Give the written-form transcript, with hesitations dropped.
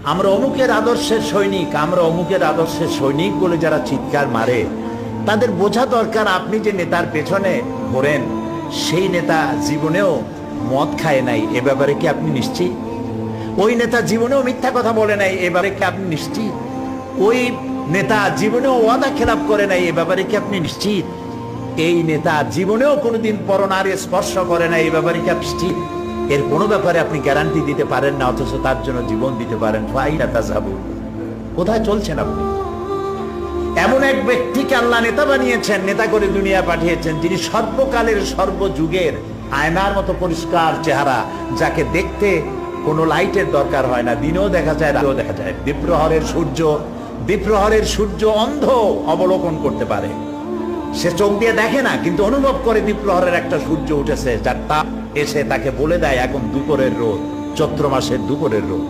আমরা অমুকের আদর্শের সৈনিক, আমরা অমুকের আদর্শের সৈনিক বলে যারা চিৎকার মারে, তাদের বোঝা দরকার আপনি যে নেতার পেছনে ঘোরেন, সেই নেতা জীবনেও মদ খায় নাই, এ ব্যাপারে কি আপনি নিশ্চিত? ওই নেতা জীবনেও মিথ্যা কথা বলে নাই, এ ব্যাপারে কি আপনি নিশ্চিত? ওই নেতা জীবনেও ওয়াদা খেলাপ করে নাই, এ ব্যাপারে কি আপনি নিশ্চিত? এই নেতা জীবনেও কোনোদিন পরনারী স্পর্শ করে নাই, এই ব্যাপারে কি আপনি নিশ্চিত? এর কোনো ব্যাপারে আপনি গ্যারান্টি দিতে পারেন না, অথচ তার জন্য জীবন দিতে পারেন। ফাইনা তাযাবুন, কোথায় চলছেন আপনি? এমন এক ব্যক্তিকে আল্লাহ নেতা বানিয়েছেন, নেতা করে দুনিয়া পাঠিয়েছেন, যিনি সর্বকালের সর্বযুগের আয়নার মতো পরিষ্কার চেহারা, যাকে দেখতে কোনো লাইটের দরকার হয় না, দিনেও দেখা যায়, রাতেও দেখা যায়। দ্বীপ্রহরের সূর্য অন্ধ অবলোকন করতে পারে, সে চোখ দিয়ে দেখে না, কিন্তু অনুভব করে দ্বীপ্রহরের একটা সূর্য উঠেছে, যার তাপ এসে তাকে বলে দেয় এখন দুপুরের রোদ, চৈত্র মাসের দুপুরের রোদ।